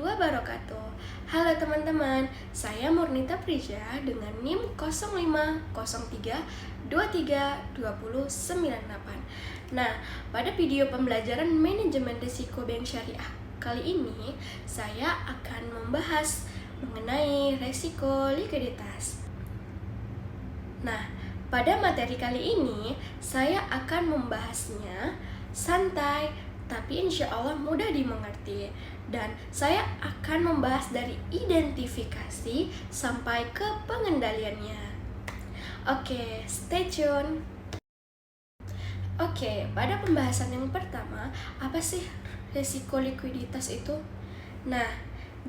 warahmatullahi wabarakatuh. Halo teman-teman, saya Murnita Prisya dengan NIM 0503232098. Nah, pada video pembelajaran manajemen risiko bank syariah kali ini, saya akan membahas mengenai risiko likuiditas. Nah, pada materi kali ini, saya akan membahasnya santai, tapi insya Allah mudah dimengerti. Dan saya akan membahas dari identifikasi sampai ke pengendaliannya. Oke, stay tune. Oke, pada pembahasan yang pertama, apa sih risiko likuiditas itu? Nah,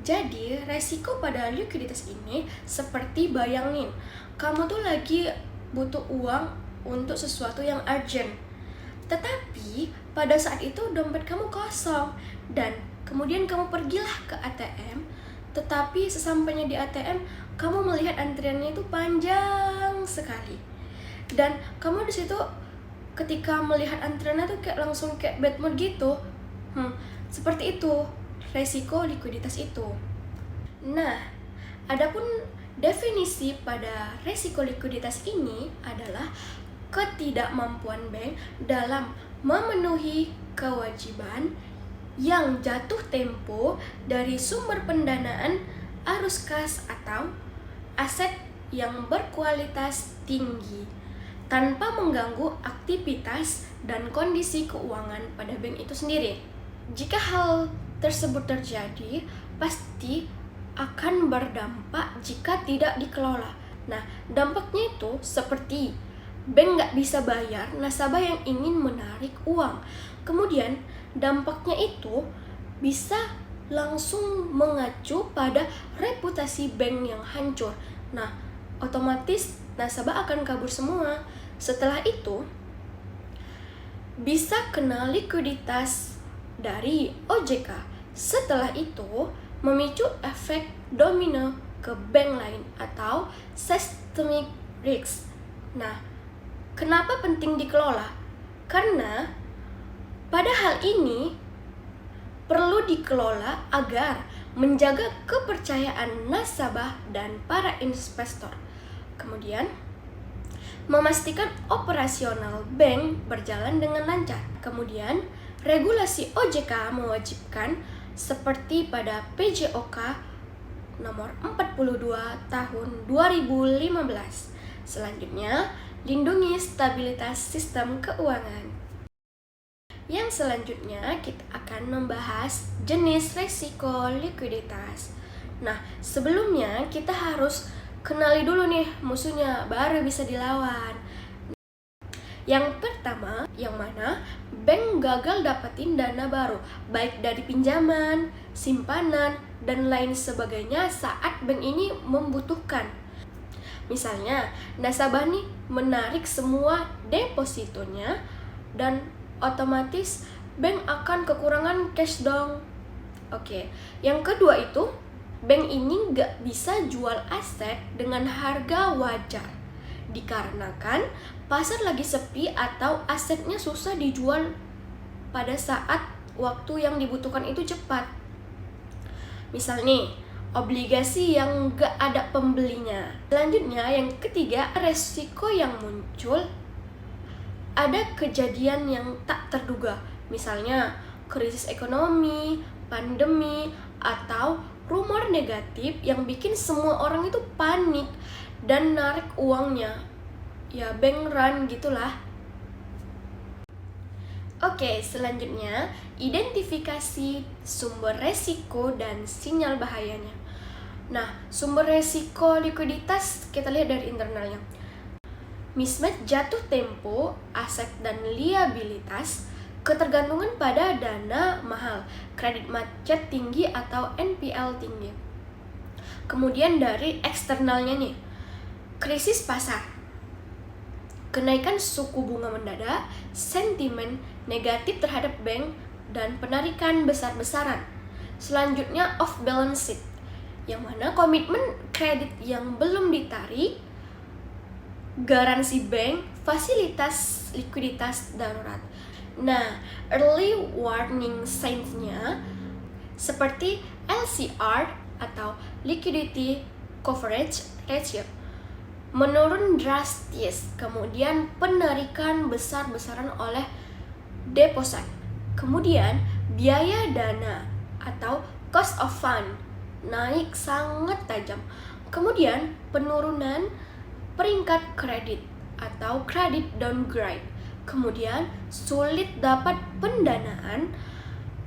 jadi resiko pada likuiditas ini seperti bayangin, kamu tuh lagi butuh uang untuk sesuatu yang urgent. Tetapi pada saat itu dompet kamu kosong dan kemudian kamu pergilah ke ATM, tetapi sesampainya di ATM kamu melihat antriannya itu panjang sekali. Dan kamu di situ ketika melihat antriannya tuh kayak langsung kayak bad mood gitu. Seperti itu resiko likuiditas itu. Nah, adapun definisi pada resiko likuiditas ini adalah ketidakmampuan bank dalam memenuhi kewajiban yang jatuh tempo dari sumber pendanaan arus kas atau aset yang berkualitas tinggi tanpa mengganggu aktivitas dan kondisi keuangan pada bank itu sendiri. Jika hal tersebut terjadi, pasti akan berdampak jika tidak dikelola. Nah, dampaknya itu seperti bank nggak bisa bayar nasabah yang ingin menarik uang. Kemudian dampaknya itu bisa langsung mengacu pada reputasi bank yang hancur. Nah, otomatis nasabah akan kabur semua. Setelah itu bisa kena likuiditas dari OJK. Setelah itu memicu efek domino ke bank lain atau systemic risk. Nah, kenapa penting dikelola? Karena pada hal ini perlu dikelola agar menjaga kepercayaan nasabah dan para investor. Kemudian memastikan operasional bank berjalan dengan lancar. Kemudian regulasi OJK mewajibkan seperti pada PJOK nomor 42 tahun 2015. Selanjutnya, lindungi stabilitas sistem keuangan. Yang selanjutnya kita akan membahas jenis risiko likuiditas. Nah, sebelumnya kita harus kenali dulu nih musuhnya, baru bisa dilawan. Yang pertama, yang mana bank gagal dapetin dana baru, baik dari pinjaman, simpanan, dan lain sebagainya saat bank ini membutuhkan. Misalnya, nasabah nih menarik semua depositonya dan otomatis bank akan kekurangan cash dong. Oke, yang kedua itu, bank ini nggak bisa jual aset dengan harga wajar dikarenakan pasar lagi sepi atau asetnya susah dijual pada saat waktu yang dibutuhkan itu cepat. Misal nih, obligasi yang gak ada pembelinya. Selanjutnya, yang ketiga, resiko yang muncul ada kejadian yang tak terduga. Misalnya, krisis ekonomi, pandemi, atau rumor negatif yang bikin semua orang itu panik dan narik uangnya. Ya, bank run gitulah. Oke, selanjutnya identifikasi sumber resiko dan sinyal bahayanya. Nah, sumber resiko likuiditas kita lihat dari internalnya. Mismatch jatuh tempo, aset dan liabilitas, ketergantungan pada dana mahal, kredit macet tinggi atau NPL tinggi. Kemudian dari eksternalnya nih, krisis pasar, kenaikan suku bunga mendadak, sentimen negatif terhadap bank, dan penarikan besar-besaran. Selanjutnya off balance sheet, yang mana komitmen kredit yang belum ditarik, garansi bank, fasilitas likuiditas darurat. Nah, early warning signs-nya seperti LCR atau Liquidity Coverage Ratio menurun drastis, kemudian penarikan besar-besaran oleh deposan, kemudian biaya dana atau cost of fund naik sangat tajam, kemudian penurunan peringkat kredit atau credit downgrade, kemudian sulit dapat pendanaan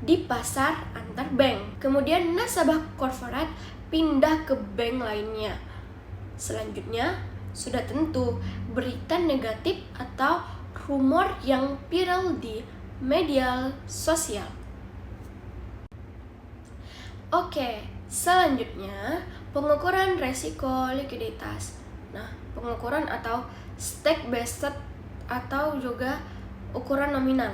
di pasar antar bank, kemudian nasabah korporat pindah ke bank lainnya. Selanjutnya, sudah tentu berita negatif atau rumor yang viral di media sosial. Oke, selanjutnya pengukuran resiko likuiditas. Nah, pengukuran atau stake based atau juga ukuran nominal.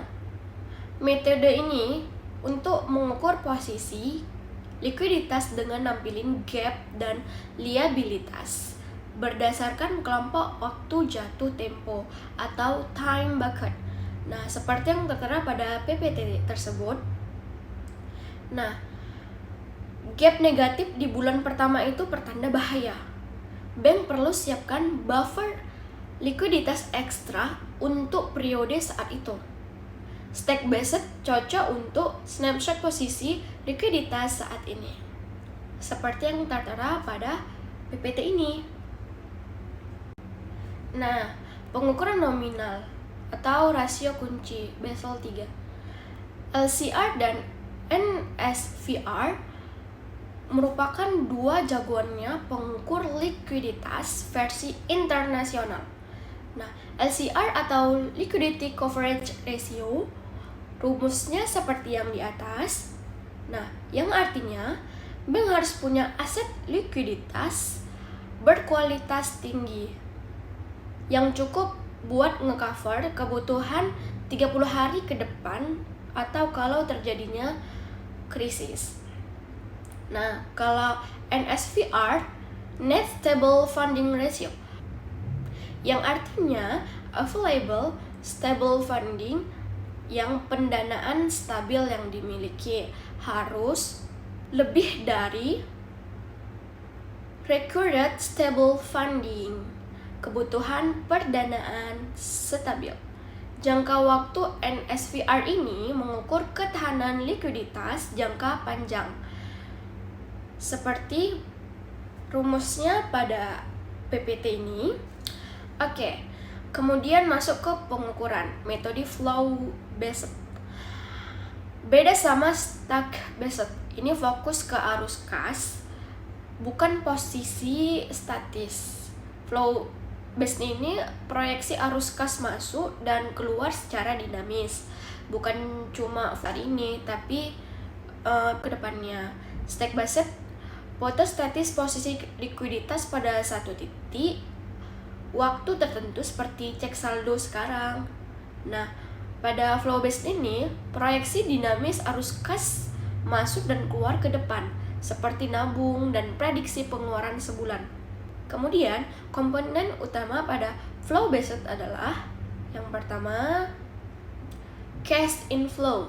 Metode ini untuk mengukur posisi likuiditas dengan nampilin gap dan liabilitas berdasarkan kelompok waktu jatuh tempo atau time bucket. Nah, seperti yang tertera pada PPT tersebut. Nah, gap negatif di bulan pertama itu pertanda bahaya. Bank perlu siapkan buffer likuiditas ekstra untuk periode saat itu. Stake based cocok untuk snapshot posisi likuiditas saat ini, seperti yang tertera pada PPT ini. Nah, pengukuran nominal atau rasio kunci Basel III, LCR dan NSFR merupakan dua jagoannya pengukur likuiditas versi internasional. Nah, LCR atau Liquidity Coverage Ratio rumusnya seperti yang di atas. Nah, yang artinya bank harus punya aset likuiditas berkualitas tinggi yang cukup buat ngecover kebutuhan 30 hari ke depan atau kalau terjadinya krisis. Nah, kalau NSFR, Net Stable Funding Ratio, yang artinya available stable funding, yang pendanaan stabil yang dimiliki harus lebih dari recorded stable funding, kebutuhan perdanaan stabil. Jangka waktu NSFR ini mengukur ketahanan likuiditas jangka panjang, seperti rumusnya pada PPT ini. Oke, kemudian masuk ke pengukuran metode flow based. Beda sama stock based, ini fokus ke arus kas, bukan posisi statis. Flow based ini proyeksi arus kas masuk dan keluar secara dinamis, bukan cuma hari ini tapi ke depannya. Stock based foto statis posisi likuiditas pada satu titik waktu tertentu seperti cek saldo sekarang. Nah, pada flow based ini proyeksi dinamis arus kas masuk dan keluar ke depan seperti nabung dan prediksi pengeluaran sebulan. Kemudian komponen utama pada flow based adalah yang pertama cash inflow,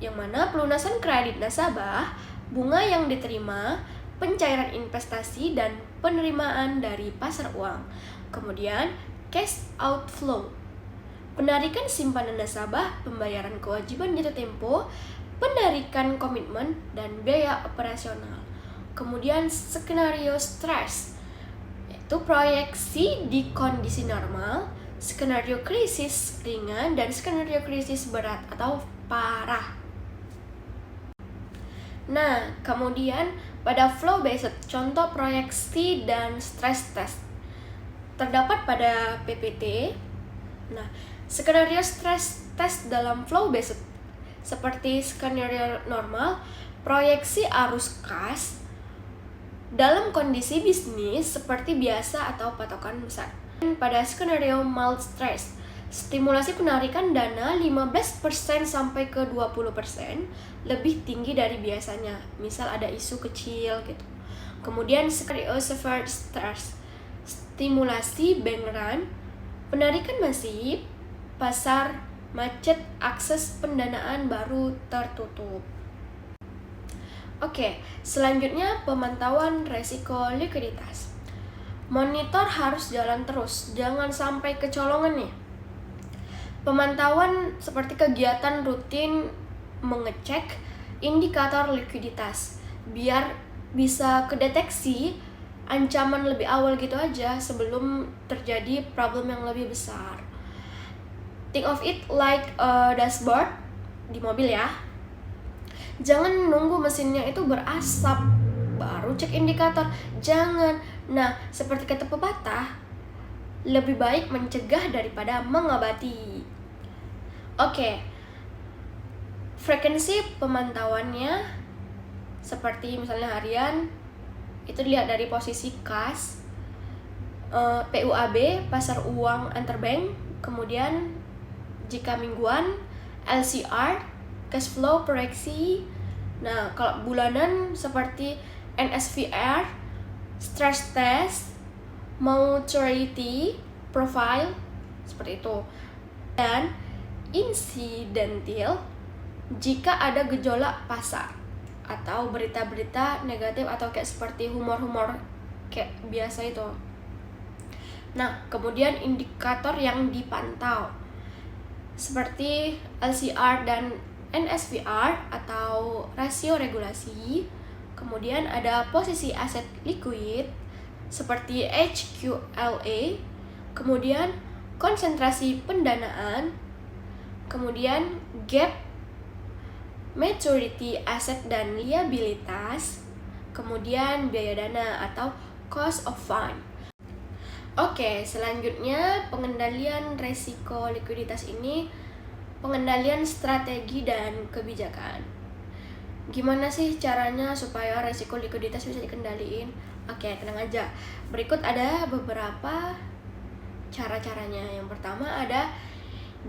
yang mana pelunasan kredit nasabah, bunga yang diterima, pencairan investasi dan penerimaan dari pasar uang. Kemudian cash outflow, penarikan simpanan nasabah, pembayaran kewajiban jatuh tempo, penarikan komitmen dan biaya operasional. Kemudian skenario stress, yaitu proyeksi di kondisi normal, skenario krisis ringan dan skenario krisis berat atau parah. Nah, kemudian pada flow based contoh proyeksi dan stress test terdapat pada PPT. Nah, skenario stress test dalam flow based seperti skenario normal, proyeksi arus kas dalam kondisi bisnis seperti biasa atau patokan besar. Pada skenario mild stress, stimulasi penarikan dana 15% sampai ke 20% lebih tinggi dari biasanya, misal ada isu kecil gitu. Kemudian skenario severe stress, stimulasi bank run, penarikan masif, pasar macet, akses pendanaan baru tertutup. Oke, selanjutnya pemantauan resiko likuiditas. Monitor harus jalan terus, jangan sampai kecolongan nih. Pemantauan seperti kegiatan rutin mengecek indikator likuiditas biar bisa kedeteksi ancaman lebih awal gitu aja sebelum terjadi problem yang lebih besar. Think of it like a dashboard di mobil ya. Jangan nunggu mesinnya itu berasap baru cek indikator, jangan. Nah, seperti kata pepatah, lebih baik mencegah daripada mengobati. Oke, frekuensi pemantauannya seperti misalnya harian, itu dilihat dari posisi kas, PUAB, pasar uang antar bank, kemudian jika mingguan, LCR, cash flow proyeksi. Nah, kalau bulanan seperti NSVR, stress test, maturity profile, seperti itu. Dan insidental jika ada gejolak pasar atau berita-berita negatif atau kayak seperti humor-humor kayak biasa itu. Nah, kemudian indikator yang dipantau seperti LCR dan NSVR atau rasio regulasi. Kemudian ada posisi aset liquid seperti HQLA, kemudian konsentrasi pendanaan, kemudian gap, maturity aset dan liabilitas, kemudian biaya dana atau cost of fund. Oke, selanjutnya pengendalian resiko likuiditas ini pengendalian strategi dan kebijakan. Gimana sih caranya supaya resiko likuiditas bisa dikendaliin? Oke, tenang aja. Berikut ada beberapa cara-caranya. Yang pertama ada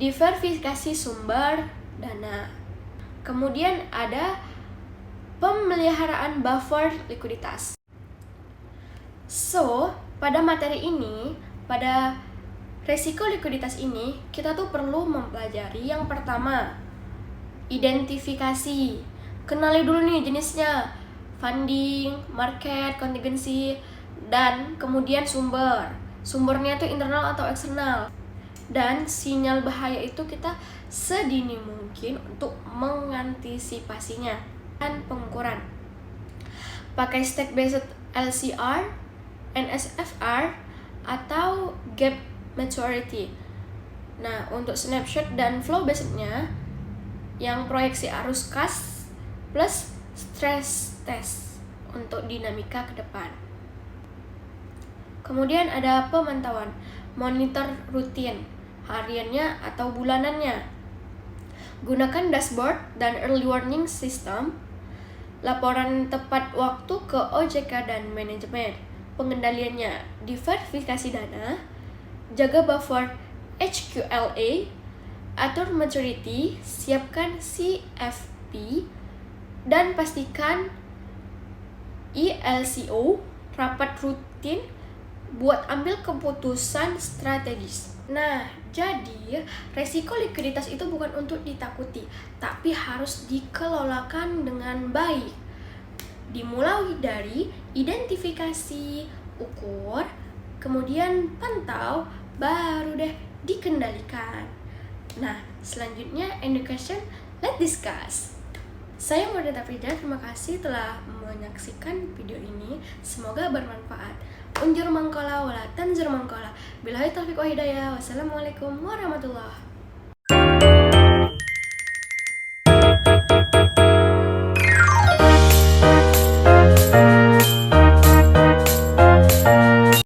diversifikasi sumber dana. Kemudian ada pemeliharaan buffer likuiditas. So, pada materi ini, pada resiko likuiditas ini, kita tuh perlu mempelajari yang pertama, identifikasi. Kenali dulu nih jenisnya, funding, market, contingency, dan kemudian sumber. Sumbernya itu internal atau eksternal. Dan sinyal bahaya itu kita sedini mungkin untuk mengantisipasinya. Dan pengukuran. Pakai stack based LCR, NSFR, atau gap maturity. Nah, untuk snapshot dan flow based-nya yang proyeksi arus kas plus stress test untuk dinamika ke depan. Kemudian ada pemantauan, monitor rutin, hariannya atau bulanannya. Gunakan dashboard dan early warning system, laporan tepat waktu ke OJK dan manajemen. Pengendaliannya, diversifikasi dana, jaga buffer HQLA, atur maturity, siapkan CFP, dan pastikan ELCO, rapat rutin buat ambil keputusan strategis. Nah, jadi resiko likuiditas itu bukan untuk ditakuti, tapi harus dikelolakan dengan baik. Dimulai dari identifikasi, ukur, kemudian pantau, baru deh dikendalikan. Nah, selanjutnya education, let's discuss. Saya Mordeta Frida, terima kasih telah menyaksikan video ini. Semoga bermanfaat. Unjur mangkola wala tanjur mangkola. Billahi taufiq wa hidayah. Wassalamualaikum warahmatullahi